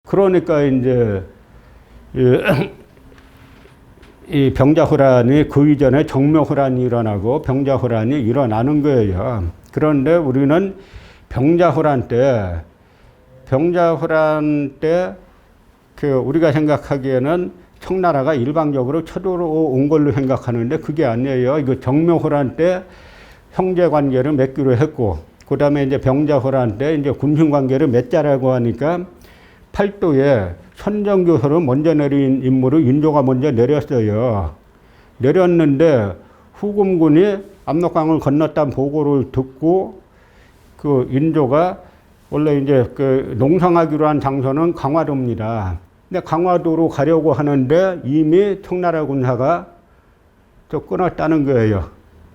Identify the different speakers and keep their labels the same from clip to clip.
Speaker 1: 그러니까 이제 이 병자호란이 그 이전에 정묘호란이 일어나고 병자호란이 일어나는 거예요. 그런데 우리는 병자호란 때 우리가 생각하기에는 청나라가 일방적으로 쳐들어온 걸로 생각하는데 그게 아니에요. 이거 정묘호란 때 형제 관계를 맺기로 했고, 그 다음에 이제 병자호란 때 이제 군신 관계를 맺자라고 하니까 팔도에 선정교서를 먼저 내린 인물을 인조가 먼저 내렸어요. 내렸는데 후금군이 압록강을 건넜다는 보고를 듣고 그 인조가 원래 이제 그 농성하기로 한 장소는 강화도입니다. 근데 강화도로 가려고 하는데 이미 청나라 군사가 또 끊었다는 거예요.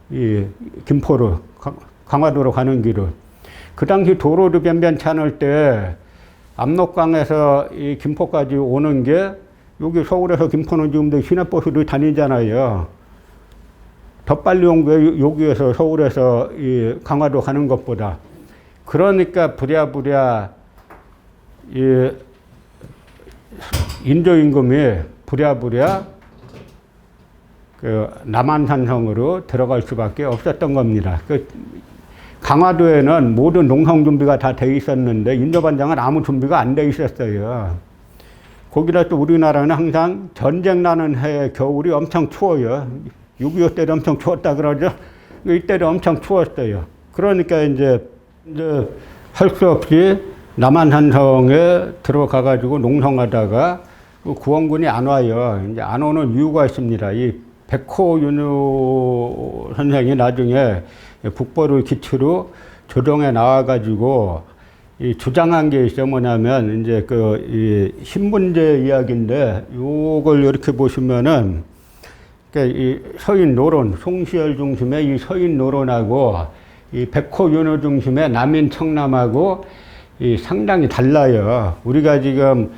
Speaker 1: 이 김포로 강화도로 가는 길을. 그 당시 도로도 변변치 않을 때 압록강에서 이 김포까지 오는 게 여기 서울에서 김포는 지금도 시내버스도 다니잖아요. 더 빨리 온 게 여기에서 서울에서 이 강화도 가는 것보다. 그러니까 부랴부랴 이 인조 임금이 부랴부랴 그 남한산성으로 들어갈 수밖에 없었던 겁니다. 그 강화도에는 모든 농성 준비가 다 돼 있었는데 인조반장은 아무 준비가 안 돼 있었어요. 거기다 또 우리나라는 항상 전쟁 나는 해에 겨울이 엄청 추워요. 6.25 때도 엄청 추웠다 그러죠. 이때도 엄청 추웠어요. 그러니까 이제 할 수 없이 남한산성에 들어가가지고 농성하다가 구원군이 안 와요. 이제 안 오는 이유가 있습니다. 이 백호윤우 선생이 나중에 북벌을 기초로 조정에 나와가지고 이 주장한 게 있어. 뭐냐면 이제 이 신분제 이야기인데 요걸 이렇게 보시면은 이 서인 노론, 송시열 중심의 이 서인 노론하고 이 백호윤우 중심의 남인 청남하고 이 상당히 달라요. 우리가 지금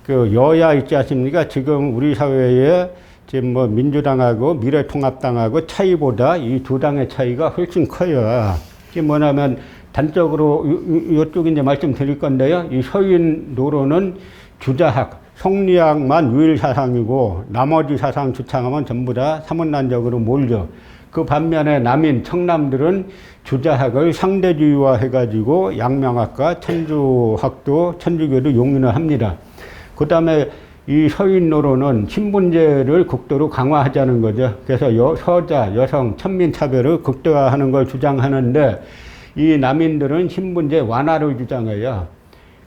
Speaker 1: 그 여야 있지 않습니까? 지금 우리 사회에 지금 뭐 민주당하고 미래통합당하고 차이보다 이 두 당의 차이가 훨씬 커요. 이게 뭐냐면 단적으로 이쪽 이제 말씀드릴 건데요. 이 서인 노론은 주자학, 성리학만 유일 사상이고 나머지 사상 주창하면 전부 다 사문난적으로 몰죠. 그 반면에 남인, 청남들은 주자학을 상대주의화 해가지고 양명학과 천주학도, 천주교도 용인을 합니다. 그 다음에 이 서인 노론은 신분제를 극도로 강화하자는 거죠. 그래서 서자, 여성, 천민 차별을 극대화하는 걸 주장하는데 이 남인들은 신분제 완화를 주장해요.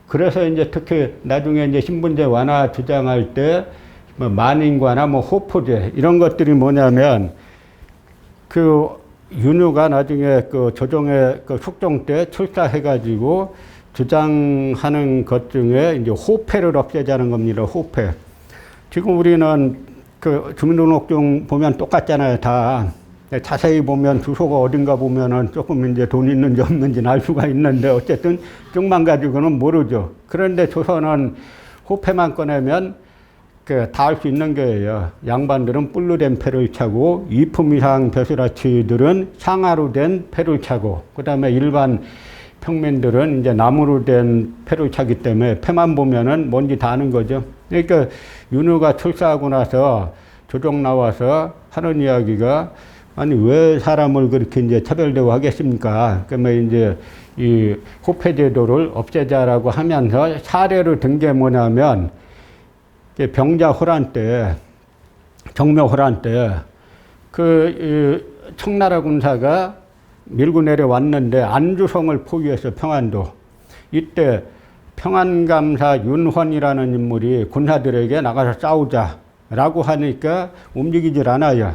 Speaker 1: 그래서 이제 특히 나중에 이제 신분제 완화 주장할 때 뭐 만인과나 뭐 호포제 이런 것들이 뭐냐면 그 윤유가 나중에 그 조정의 그 숙종 때 출사해가지고 주장하는 것 중에 이제 호패를 없애자는 겁니다. 호패. 지금 우리는 그 주민등록증 보면 똑같잖아요. 다. 자세히 보면 주소가 어딘가 보면은 조금 이제 돈 있는지 없는지는 알 수가 있는데 어쨌든 증만 가지고는 모르죠. 그런데 조선은 호패만 꺼내면 다 알 수 있는 거예요. 양반들은 뿔로 된 패를 차고 이품 이상 벼슬아치들은 상아로 된 패를 차고 그 다음에 일반 평민들은 이제 나무로 된 패를 차기 때문에 패만 보면은 뭔지 다 아는 거죠. 그러니까 윤후가 출사하고 나서 조정 나와서 하는 이야기가 아니 왜 사람을 그렇게 이제 차별대우 하겠습니까? 그러면 이제 이 호패제도를 없애자라고 하면서 사례를 든 게 뭐냐면 병자호란 때, 정묘호란 때 그 청나라 군사가 밀고 내려왔는데 안주성을 포위해서 평안도. 이때 평안감사 윤헌이라는 인물이 군사들에게 나가서 싸우자라고 하니까 움직이질 않아요.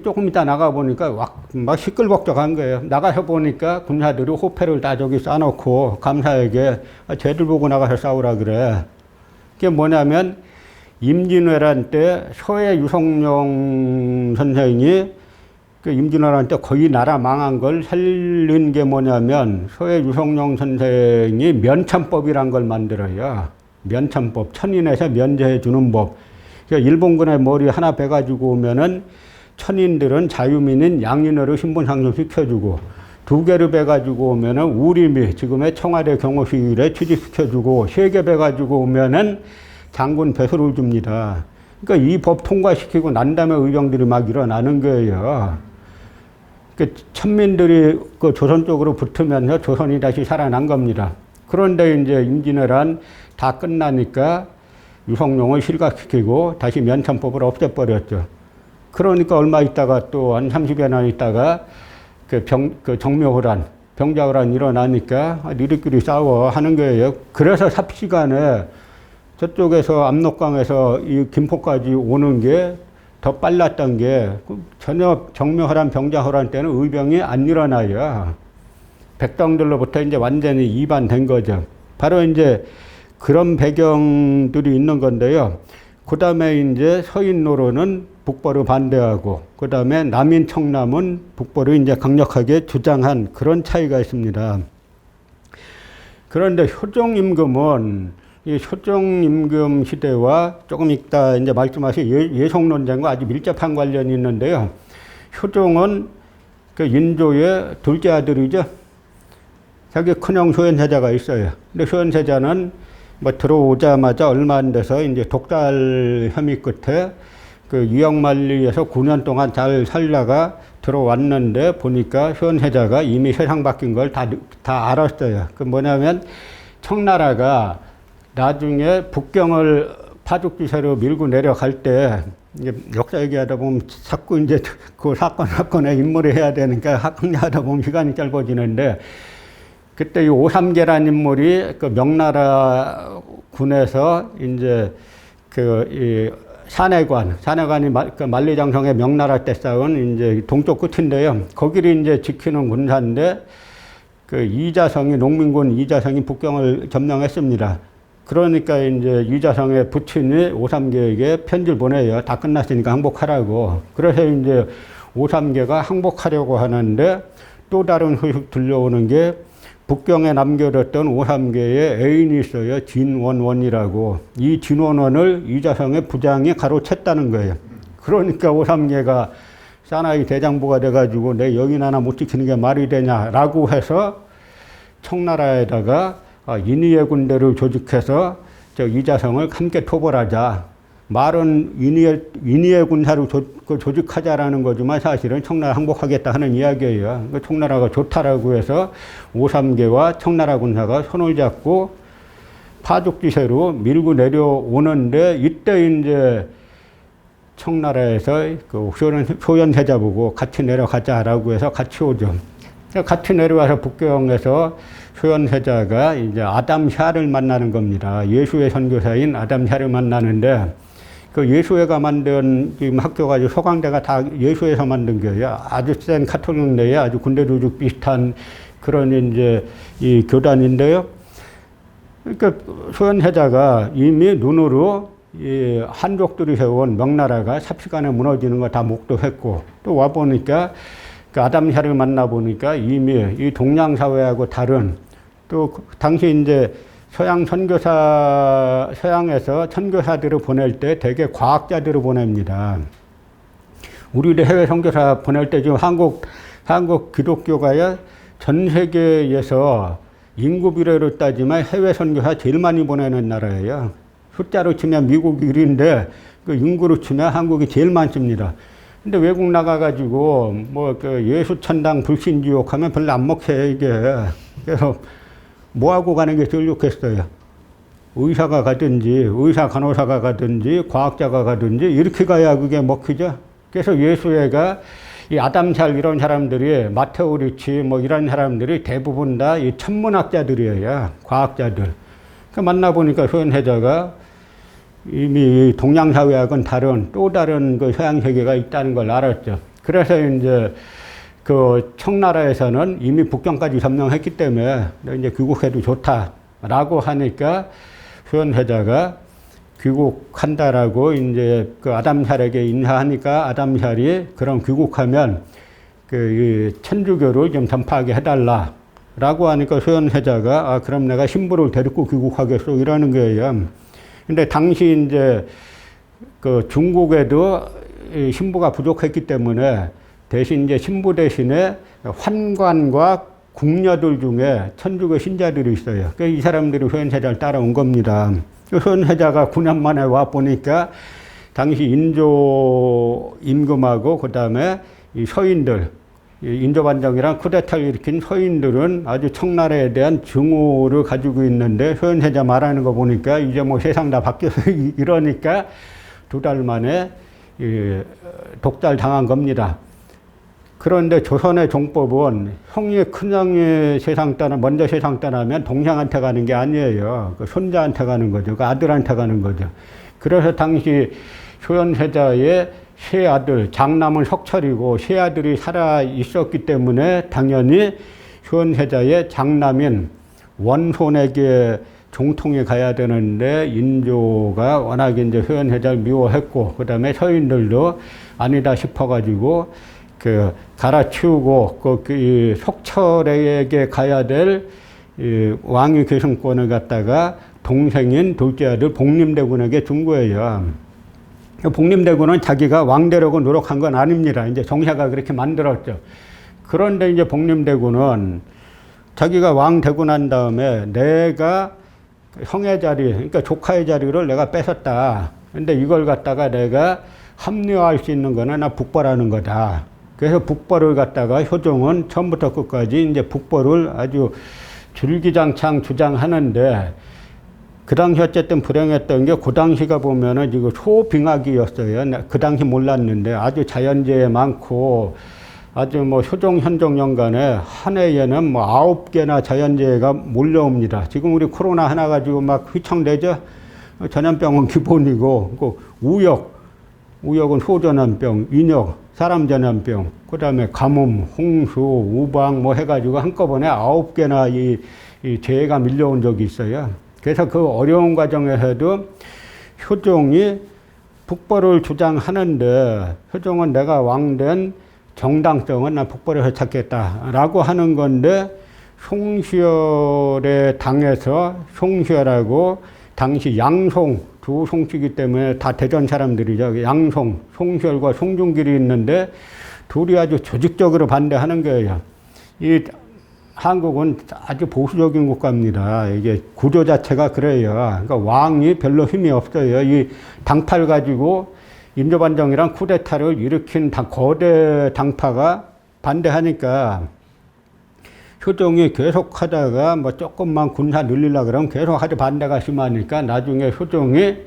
Speaker 1: 조금 이따 나가보니까 막 시끌벅적한 거예요. 나가서 보니까 군사들이 호패를 다 저기 싸놓고 감사에게 쟤들 보고 나가서 싸우라 그래. 그게 뭐냐면 임진왜란 때 서해 유성룡 선생이 그 임진왜란 때 거의 나라 망한 걸 살린 게 뭐냐면 서해 유성룡 선생이 면천법이란 걸 만들어요. 면천법, 천인에서 면제해 주는 법. 그러니까 일본군의 머리 하나 베가지고 오면은 천인들은 자유민인 양인으로 신분 상승 시켜주고 두 개를 배가지고 오면은 우림이 지금의 청와대 경호실에 취직시켜주고, 세 개 배가지고 오면은 장군 배설을 줍니다. 그러니까 이 법 통과시키고 난 다음에 의병들이 막 일어나는 거예요. 그러니까 천민들이 그 조선 쪽으로 붙으면서 조선이 다시 살아난 겁니다. 그런데 이제 임진왜란 다 끝나니까 유성룡을 실각시키고 다시 면천법을 없애버렸죠. 그러니까 얼마 있다가 또 한 30여 년 있다가 그 정묘호란, 병자호란 일어나니까 니들끼리 싸워 하는 거예요. 그래서 삽시간에 저쪽에서 압록강에서 이 김포까지 오는 게 더 빨랐던 게 전혀 정묘호란, 병자호란 때는 의병이 안 일어나요. 백성들로부터 이제 완전히 이반된 거죠. 바로 이제 그런 배경들이 있는 건데요. 그 다음에 이제 서인노로는 북벌을 반대하고, 그 다음에 남인 청남은 북벌을 이제 강력하게 주장한 그런 차이가 있습니다. 그런데 효종임금은 이 효종임금 시대와 조금 이따 이제 말씀하신 예송논쟁과 아주 밀접한 관련이 있는데요. 효종은 그 인조의 둘째 아들이죠. 자기 큰형 소현세자가 있어요. 근데 소현세자는 뭐 들어오자마자 얼마 안 돼서 이제 독살 혐의 끝에 그 유역만리에서 9년 동안 잘 살다가 들어왔는데 보니까 소현세자가 이미 세상 바뀐 걸 다 알았어요. 그 뭐냐면 청나라가 나중에 북경을 파죽지세로 밀고 내려갈 때, 이제 역사 얘기하다 보면 자꾸 이제 그 사건의 인물을 해야 되니까 학문하다 보면 시간이 짧아지는데, 그때 이 오삼계라는 인물이 그 명나라 군에서 이제 이 사내관이 그 만리장성의 명나라 때 쌓은 이제 동쪽 끝인데요. 거기를 이제 지키는 군사인데, 그 이자성이, 농민군 이자성이 북경을 점령했습니다. 그러니까 이제 이자성의 부친이 오삼계에게 편지를 보내요. 다 끝났으니까 항복하라고. 그래서 이제 오삼계가 항복하려고 하는데, 또 다른 소식 들려오는 게 북경에 남겨뒀던 오삼계의 애인이 있어요. 진원원이라고. 이 진원원을 이자성의 부장이 가로챘다는 거예요. 그러니까 오삼계가 사나이 대장부가 돼가지고 내 여인 하나 못 지키는 게 말이 되냐라고 해서 청나라에다가 인의의 군대를 조직해서 저 이자성을 함께 토벌하자. 말은 인의의 군사를 조직하자라는 거지만 사실은 청나라 항복하겠다 하는 이야기예요. 청나라가 좋다라고 해서 오삼계와 청나라 군사가 손을 잡고 파죽지세로 밀고 내려오는데, 이때 이제 청나라에서 그 소현세자 보고 같이 내려가자라고 해서 같이 오죠. 같이 내려와서 북경에서 소현세자가 이제 아담 샤를 만나는 겁니다. 예수의 선교사인 아담 샤를 만나는데, 그 예수회가 만든 지금 학교가 소강대가 다 예수회에서 만든 거예요. 아주 센 카톨릭 내에 아주 군대 조직 비슷한 그런 이제 이 교단인데요. 그러니까 소현세자가 이미 눈으로 이 한족들이 세운 명나라가 삽시간에 무너지는 거 다 목도했고, 또 와 보니까 그 아담샤를 만나 보니까 이미 이 동양 사회하고 다른, 또 당시 이제 서양에서 선교사들을 보낼 때 대개 과학자들을 보냅니다. 우리도 해외 선교사 보낼 때 지금 한국 기독교가요, 전 세계에서 인구 비례로 따지면 해외 선교사 제일 많이 보내는 나라예요. 숫자로 치면 미국 1위인데 그 인구로 치면 한국이 제일 많습니다. 근데 외국 나가가지고 뭐 그 예수천당 불신지옥 하면 별로 안 먹혀요, 이게. 그래서 뭐 하고 가는 게 제일 좋겠어요? 의사가 가든지, 의사 간호사가 가든지, 과학자가 가든지, 이렇게 가야 그게 먹히죠. 그래서 예수회가 이 아담샬 이런 사람들이, 마테오 리치 뭐 이런 사람들이 대부분 다 이 천문학자들이에요. 과학자들. 그 만나보니까 소현세자가 이미 동양사회하고는 다른, 또 다른 그 서양세계가 있다는 걸 알았죠. 그래서 이제 그 청나라에서는 이미 북경까지 점령했기 때문에 이제 귀국해도 좋다라고 하니까 소현세자가 귀국한다라고 이제 그 아담샬에게 인사하니까 아담샬이 그럼 귀국하면 그 천주교를 좀 전파하게 해달라라고 하니까 소현세자가 그럼 내가 신부를 데리고 귀국하겠소 이러는 거예요. 근데 당시 이제 그 중국에도 신부가 부족했기 때문에 대신 이제 신부 대신에 환관과 궁녀들 중에 천주교 신자들이 있어요. 이 사람들이 효연세자를 따라온 겁니다. 효연세자가 9년 만에 와 보니까 당시 인조 임금하고 그 다음에 이 서인들, 인조반정이랑 쿠데타를 일으킨 서인들은 아주 청나라에 대한 증오를 가지고 있는데 효연세자 말하는 거 보니까 이제 뭐 세상 다 바뀌어서 이러니까 2달 만에 독살 당한 겁니다. 그런데 조선의 종법은 형이 큰형이 세상 떠나 먼저 세상 떠나면 동생한테 가는 게 아니에요. 그 손자한테 가는 거죠. 그 아들한테 가는 거죠. 그래서 당시 효연세자의 세 아들, 장남은 석철이고 세 아들이 살아 있었기 때문에 당연히 효연세자의 장남인 원손에게 종통이 가야 되는데 인조가 워낙 이제 효연세자를 미워했고 그 다음에 서인들도 아니다 싶어가지고 갈아치우고 그 석철에게 가야 될 왕위 계승권을 갖다가 동생인 둘째 아들 복림대군에게 준 거예요. 복림대군은 자기가 왕 되려고 노력한 건 아닙니다. 이제 정사가 그렇게 만들었죠. 그런데 이제 복림대군은 자기가 왕 되고 난 다음에 내가 형의 자리, 그러니까 조카의 자리를 내가 뺏었다. 근데 이걸 갖다가 내가 합리화할 수 있는 거는 나 북벌하는 거다. 그래서 북벌을 갖다가 효종은 처음부터 끝까지 이제 북벌을 아주 줄기장창 주장하는데 그 당시 어쨌든 불행했던 게 그 당시가 보면은 지금 소빙하기였어요. 그 당시 몰랐는데 아주 자연재해 많고 아주 뭐 효종, 현종 연간에 한 해에는 뭐 9개나 자연재해가 몰려옵니다. 지금 우리 코로나 하나 가지고 막 휘청대죠. 전염병은 기본이고, 그 우역은 소전염병, 인역, 사람 전염병, 그 다음에 가뭄, 홍수, 우방 뭐 해가지고 한꺼번에 9개나 이 재해가 밀려온 적이 있어요. 그래서 그 어려운 과정에서도 효종이 북벌을 주장하는데 효종은 내가 왕된 정당성은 난 북벌에서 찾겠다라고 하는 건데 송시열의 당에서 송시열하고 당시 양송 두 송씨이기 때문에 다 대전 사람들이죠. 양송, 송시열과 송중길이 있는데 둘이 아주 조직적으로 반대하는 거예요. 이 한국은 아주 보수적인 국가입니다. 이게 구조 자체가 그래요. 그러니까 왕이 별로 힘이 없어요. 이 당파를 가지고 인조반정이랑 쿠데타를 일으킨 거대 당파가 반대하니까 효종이 계속 하다가 뭐 조금만 군사 늘리려고 그러면 계속 하도 반대가 심하니까 나중에 효종이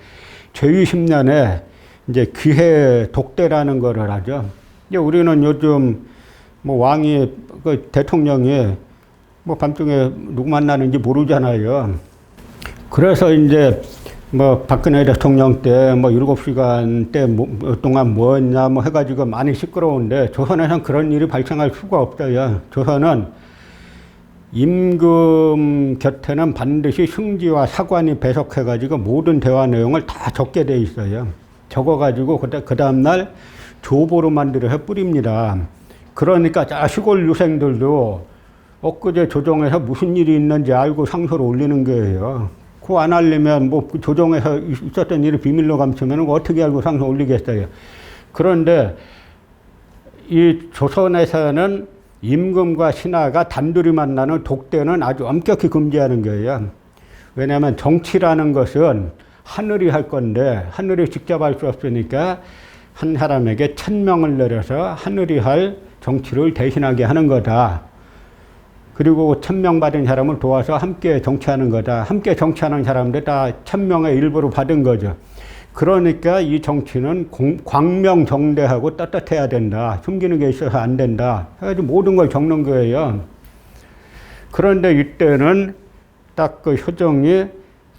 Speaker 1: 제20년에 이제 기해 독대라는 거를 하죠. 이제 우리는 요즘 뭐 왕이, 그 대통령이 뭐 밤중에 누구 만나는지 모르잖아요. 그래서 이제 뭐 박근혜 대통령 때 뭐 7시간 때 동안 뭐 했냐 뭐 해가지고 많이 시끄러운데 조선에는 그런 일이 발생할 수가 없어요. 조선은 임금 곁에는 반드시 승지와 사관이 배석해가지고 모든 대화 내용을 다 적게 돼 있어요. 적어가지고 그 다음날 조보로 만들어서 뿌립니다. 그러니까 시골 유생들도 엊그제 조정에서 무슨 일이 있는지 알고 상소를 올리는 거예요. 그거 안 알리면 뭐 조정에서 있었던 일을 비밀로 감추면 어떻게 알고 상소 올리겠어요. 그런데 이 조선에서는 임금과 신하가 단둘이 만나는 독대는 아주 엄격히 금지하는 거예요. 왜냐하면 정치라는 것은 하늘이 할 건데 하늘이 직접 할 수 없으니까 한 사람에게 천명을 내려서 하늘이 할 정치를 대신하게 하는 거다. 그리고 천명 받은 사람을 도와서 함께 정치하는 거다. 함께 정치하는 사람들 다 천명의 일부를 받은 거죠. 그러니까 이 정치는 광명정대하고 떳떳해야 된다. 숨기는 게 있어서 안 된다. 해가지고 모든 걸 적는 거예요. 그런데 이때는 딱 그 효종이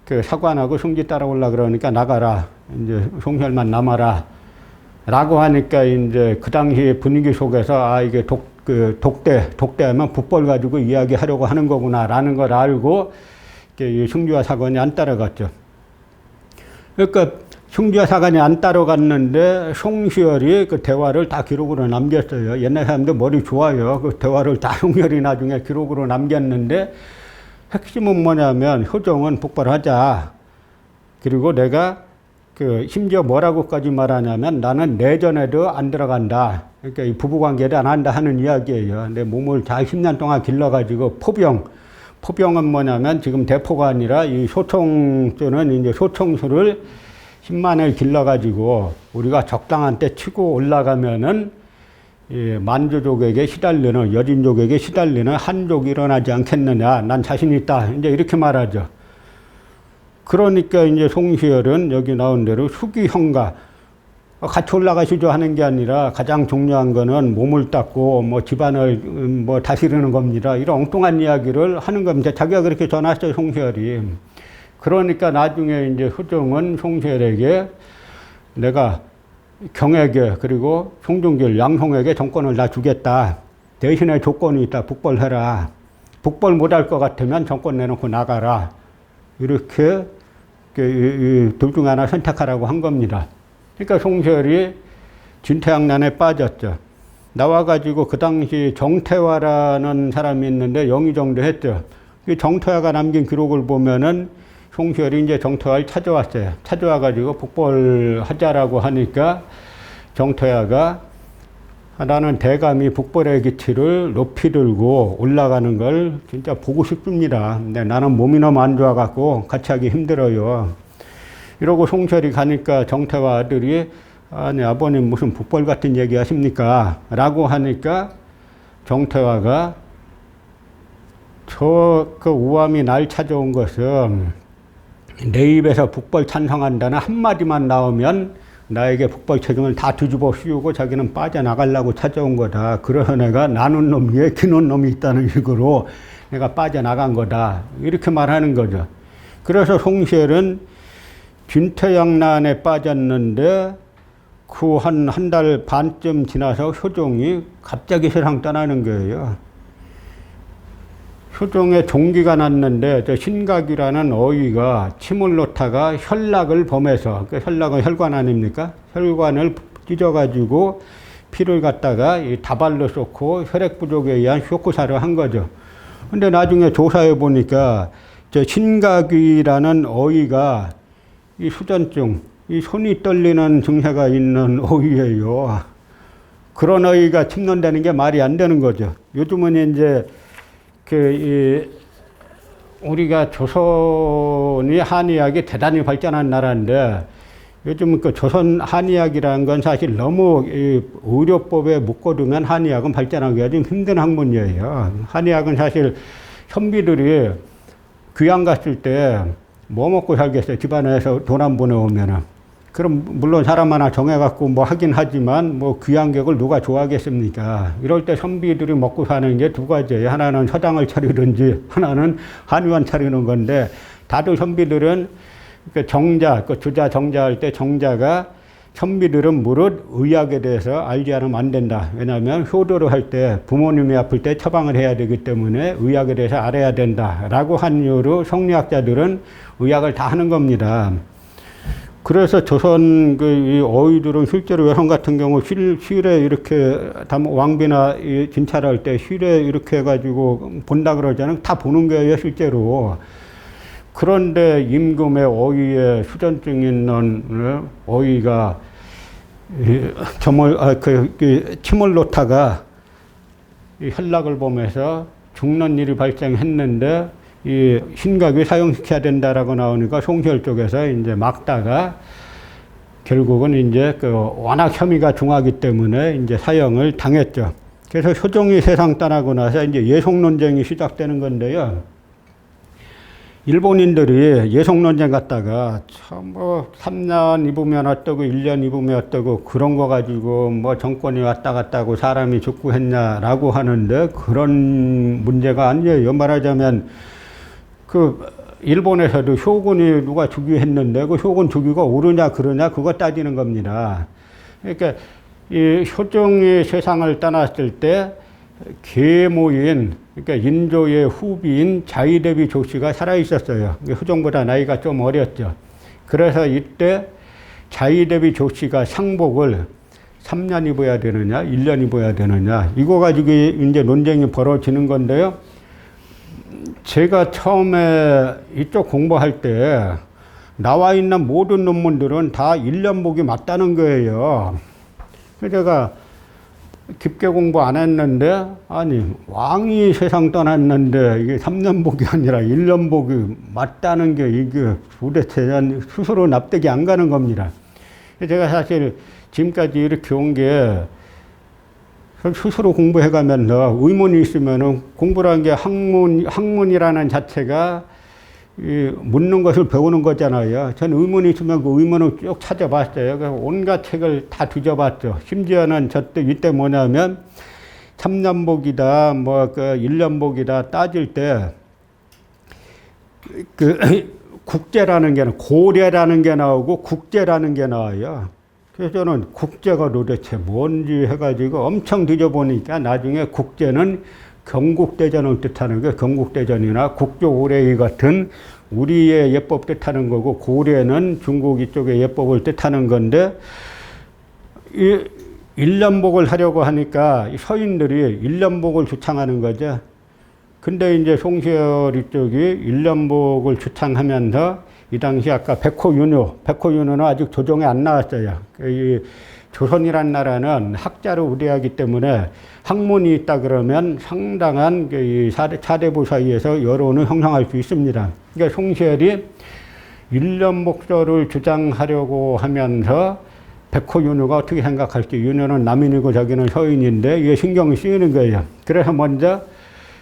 Speaker 1: 그 사관하고 승지 따라오려 그러니까 나가라. 이제 송혈만 남아라. 라고 하니까 이제 그 당시 분위기 속에서 이게 독대하면 북벌 가지고 이야기하려고 하는 거구나라는 걸 알고 이 승지와 사관이 안 따라갔죠. 그러니까 승지와 사관이 안 따라갔는데 송시열이 그 대화를 다 기록으로 남겼어요. 옛날 사람들 머리 좋아요. 그 대화를 다 송시열이 나중에 기록으로 남겼는데 핵심은 뭐냐면 효종은 북벌하자. 그리고 내가 심지어 뭐라고까지 말하냐면 나는 내전에도 안 들어간다. 그러니까 이 부부관계도 안 한다 하는 이야기예요. 내 몸을 잘 10년 동안 길러가지고 포병은 뭐냐면 지금 대포가 아니라 이 소총수는 이제 소총수를 10만을 길러가지고 우리가 적당한 때 치고 올라가면은 이 만주족에게 시달리는, 여진족에게 시달리는 한족이 일어나지 않겠느냐. 난 자신 있다. 이제 이렇게 말하죠. 그러니까 이제 송시열은 여기 나온 대로 수기형가 같이 올라가시죠 하는 게 아니라 가장 중요한 거는 몸을 닦고 뭐 집안을 뭐 다스리는 겁니다. 이런 엉뚱한 이야기를 하는 겁니다. 자기가 그렇게 전했어요, 송시열이. 그러니까 나중에 이제 효종은 송시열에게 내가 경에게 그리고 송중길, 양송에게 정권을 다 주겠다. 대신에 조건이 있다. 북벌해라. 북벌 못할 것 같으면 정권 내놓고 나가라. 이렇게 둘 중 하나 선택하라고 한 겁니다. 그러니까 송시열이 진퇴양난에 빠졌죠. 나와가지고 그 당시 정태화라는 사람이 있는데 영의 정도 했죠. 정태화가 남긴 기록을 보면은 송시열이 이제 정태화를 찾아왔어요. 찾아와가지고 북벌하자라고 하니까 정태화가 나는 대감이 북벌의 기치를 높이 들고 올라가는 걸 진짜 보고 싶습니다. 근데 나는 몸이 너무 안 좋아갖고 같이 하기 힘들어요. 이러고 송시열이 가니까 정태화 아들이 아니 아버님 무슨 북벌 같은 얘기 하십니까? 라고 하니까 정태화가 그 우함이 날 찾아온 것은 내 입에서 북벌 찬성한다는 한마디만 나오면 나에게 북벌 책임을 다 뒤집어 씌우고 자기는 빠져나가려고 찾아온 거다. 그래서 내가 나눈 놈 위에 기는 놈이 있다는 식으로 내가 빠져나간 거다. 이렇게 말하는 거죠. 그래서 송시열은 진퇴양난에 빠졌는데 그 한 달 반쯤 지나서 효종이 갑자기 세상 떠나는 거예요. 효종에 종기가 났는데 저 신각이라는 어이가 침을 놓다가 혈락을 범해서, 그 혈락은 혈관 아닙니까? 혈관을 찢어가지고 피를 갖다가 이 다발로 쏟고 혈액 부족에 의한 쇼크사를 한 거죠. 근데 나중에 조사해 보니까 저 신각이라는 어이가 이 수전증, 이 손이 떨리는 증세가 있는 어이예요. 그런 어이가 침논되는 게 말이 안 되는 거죠. 요즘은 이제 우리가 조선이 한의학이 대단히 발전한 나라인데 요즘 그 조선 한의학이라는 건 사실 너무 의료법에 묶어두면 한의학은 발전하기가 좀 힘든 학문이에요. 한의학은 사실 선비들이 귀양 갔을 때 뭐 먹고 살겠어요? 집안에서 돈 안 보내오면은. 그럼 물론 사람 하나 정해갖고 뭐 하긴 하지만 뭐 귀양객을 누가 좋아하겠습니까? 이럴 때 선비들이 먹고 사는 게 두 가지예요. 하나는 서당을 차리든지 하나는 한의원 차리는 건데 다들 선비들은 그 정자, 그 주자 정자할 때 정자가 선비들은 무릇 의학에 대해서 알지 않으면 안 된다. 왜냐하면 효도를 할 때 부모님이 아플 때 처방을 해야 되기 때문에 의학에 대해서 알아야 된다라고 한 이유로 성리학자들은 의학을 다 하는 겁니다. 그래서 조선 이 어휘들은 실제로 여성 같은 경우 실에 이렇게 왕비나 진찰할 때 실에 이렇게 해가지고 본다 그러잖아요. 다 보는 거예요, 실제로. 그런데 임금의 어휘에 수전증 있는 어휘가 침을 놓다가 혈락을 보면서 죽는 일이 발생했는데 이 신각이 사용시켜야 된다라고 나오니까 송시열 쪽에서 이제 막다가 결국은 이제 워낙 혐의가 중하기 때문에 이제 사형을 당했죠. 그래서 효종이 세상 떠나고 나서 이제 예속 논쟁이 시작되는 건데요. 일본인들이 예속 논쟁 갖다가 뭐 3년 입으면 어떠고 1년 입으면 어떠고 그런 거 가지고 뭐 정권이 왔다 갔다 하고 사람이 죽고 했냐라고 하는데 그런 문제가 아니에요. 말하자면 그 일본에서도 효군이 누가 주기했는데 그 효군 주기가 옳으냐 그러냐 그거 따지는 겁니다. 그러니까 이 효종이 세상을 떠났을 때 계모인 그러니까 인조의 후비인 자이대비 조씨가 살아 있었어요. 효종보다 나이가 좀 어렸죠. 그래서 이때 자이대비 조씨가 상복을 3년 입어야 되느냐 1년 입어야 되느냐 이거 가지고 이제 논쟁이 벌어지는 건데요. 제가 처음에 이쪽 공부할 때 나와 있는 모든 논문들은 다 일년복이 맞다는 거예요. 그래서 제가 깊게 공부 안 했는데, 아니, 왕이 세상 떠났는데 이게 3년복이 아니라 1년복이 맞다는 게 이게 도대체 스스로 납득이 안 가는 겁니다. 제가 사실 지금까지 이렇게 온 게 스스로 공부해가면서 의문이 있으면은 공부라는 게 학문이라는 자체가 묻는 것을 배우는 거잖아요. 전 의문이 있으면 그 의문을 쭉 찾아봤어요. 그래서 온갖 책을 다 뒤져봤죠. 심지어는 이때 뭐냐면 3년복이다, 뭐, 1년복이다 따질 때, 국제라는 게, 고려라는 게 나오고 국제라는 게 나와요. 그래서 저는 국제가 도대체 뭔지 해가지고 엄청 뒤져보니까 나중에 국제는 경국대전을 뜻하는 게 경국대전이나 국조오래이 같은 우리의 예법 뜻하는 거고, 고려는 중국 이쪽의 예법을 뜻하는 건데, 이 일년복을 하려고 하니까 서인들이 일년복을 주창하는 거죠. 근데 이제 송시열 이쪽이 일년복을 주창하면서 이 당시 아까 백호윤호는 아직 조정에 안 나왔어요. 이 조선이란 나라는 학자를 우대하기 때문에 학문이 있다 그러면 상당한 이 사대부 사이에서 여론을 형성할 수 있습니다. 그러니까 송시열이 일년복설을 주장하려고 하면서 백호윤호가 어떻게 생각할지, 윤호는 남인이고 자기는 서인인데 이게 신경이 쓰이는 거예요. 그래서 먼저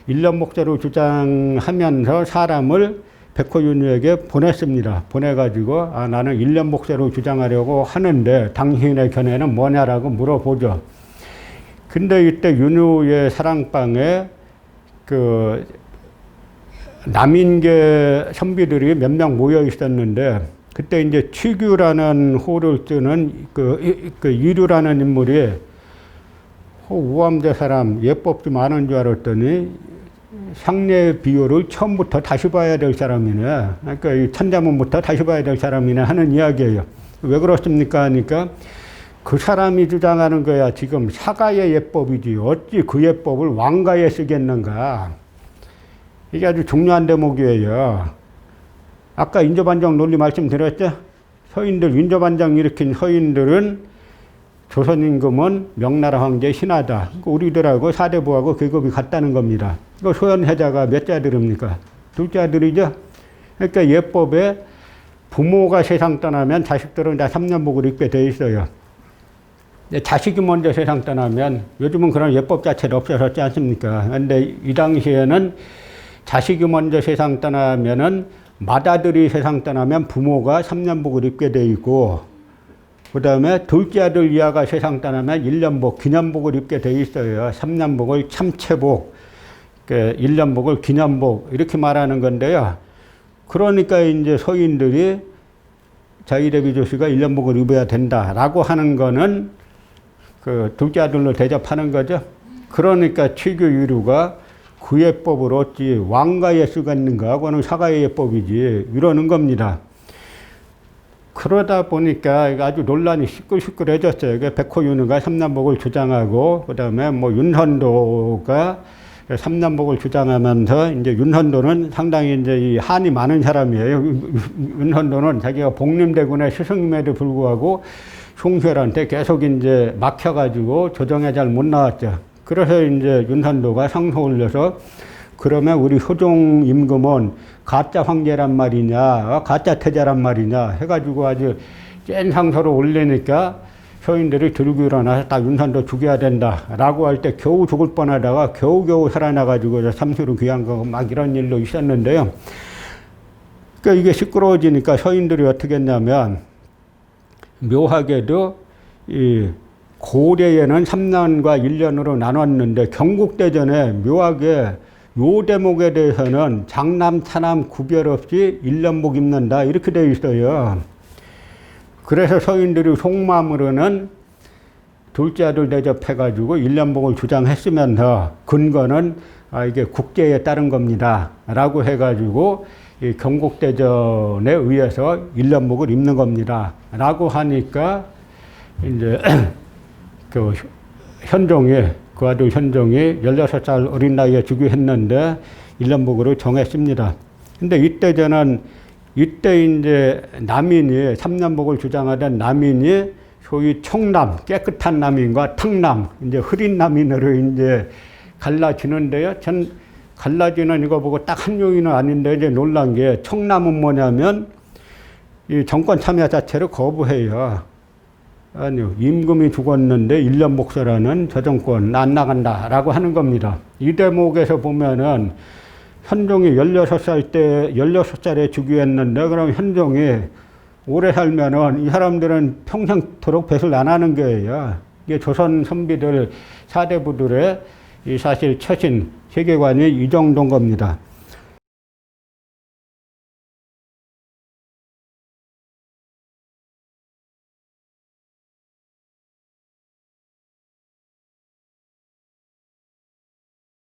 Speaker 1: 일년복설을 주장하면서 사람을 백호윤호에게 보냈습니다. 보내가지고 나는 일년복설을 주장하려고 하는데 당신의 견해는 뭐냐라고 물어보죠. 근데 이때 윤호의 사랑방에 남인계 선비들이 몇 명 모여 있었는데, 그때 이제 취규라는 호를 쓰는 이류라는 인물이 우암대 사람 예법 좀 아는 줄 알았더니 상례 비율을 처음부터 다시 봐야 될 사람이네. 그러니까 이 천자문부터 다시 봐야 될 사람이네 하는 이야기예요. 왜 그렇습니까? 하니까 그 사람이 주장하는 거야. 지금 사가의 예법이지. 어찌 그 예법을 왕가에 쓰겠는가. 이게 아주 중요한 대목이에요. 아까 인조반정 논리 말씀드렸죠? 서인들, 인조반정 일으킨 서인들은 조선 임금은 명나라 황제 신하다. 우리들하고 사대부하고 계급이 같다는 겁니다. 이거 소현해자가 몇째 아들입니까? 둘째 아들이죠? 그러니까 예법에 부모가 세상 떠나면 자식들은 다 3년복을 입게 돼 있어요. 자식이 먼저 세상 떠나면, 요즘은 그런 예법 자체가 없어졌지 않습니까? 근데 이 당시에는 자식이 먼저 세상 떠나면은 맏아들이 세상 떠나면 부모가 3년복을 입게 돼 있고, 그 다음에 둘째 아들 이하가 세상 떠나면 1년복, 기년복을 입게 돼 있어요. 3년복을 참채복, 1년복을 기년복, 이렇게 말하는 건데요. 그러니까 이제 서인들이 자이레비 조씨가 1년복을 입어야 된다라고 하는 거는 둘째 아들로 대접하는 거죠. 그러니까 취규 유류가 그 예법을 어찌 왕가에 쓰겠는가, 그거는 사가의 예법이지, 이러는 겁니다. 그러다 보니까 아주 논란이 시끌시끌해졌어요. 백호윤호가 3년복을 주장하고, 그 다음에 뭐 윤선도가 3년복을 주장하면서, 이제 윤선도는 상당히 이제 이 한이 많은 사람이에요. 윤선도는 자기가 복림대군의 스승임에도 불구하고 송시열한테 계속 이제 막혀가지고 조정에 잘 못 나왔죠. 그래서 이제 윤선도가 상소 올려서, 그러면 우리 효종 임금은 가짜 황제란 말이냐, 가짜 태자란 말이냐 해가지고 아주 센 상소를 올리니까 서인들이 들고 일어나서 딱 윤선도 죽여야 된다라고 할 때 겨우 죽을 뻔하다가 겨우겨우 살아나가지고 삼수로 귀한 거 막 이런 일도 있었는데요. 그러니까 이게 시끄러워지니까 서인들이 어떻게 했냐면, 묘하게도 이 고려에는 3년과 1년으로 나눴는데 경국대전에 묘하게 요 대목에 대해서는 장남, 차남 구별 없이 1년복 입는다 이렇게 되어 있어요. 그래서 서인들이 속마음으로는 둘째 아들 대접해가지고 1년복을 주장했으면서 근거는 이게 국제에 따른 겁니다 라고 해가지고 이 경국대전에 의해서 1년복을 입는 겁니다 라고 하니까 이제 그 아들 현종이 16살 어린 나이에 즉위했는데 1년복으로 정했습니다. 근데 이때 저는 이때 이제 남인이, 삼남복을 주장하던 남인이 소위 청남, 깨끗한 남인과 탕남, 이제 흐린 남인으로 이제 갈라지는데요. 전 갈라지는 이거 보고 딱 한 용의는 아닌데 이제 놀란 게 청남은 뭐냐면 이 정권 참여 자체를 거부해요. 아니요. 임금이 죽었는데 1년 목소라는 저 정권 안 나간다라고 하는 겁니다. 이 대목에서 보면은 현종이 16살에 즉위했는데 그럼 현종이 오래 살면은 이 사람들은 평생토록 뱃을 안 하는 거예요. 이게 조선 선비들, 사대부들의 이 사실 처신, 세계관이 이 정도인 겁니다.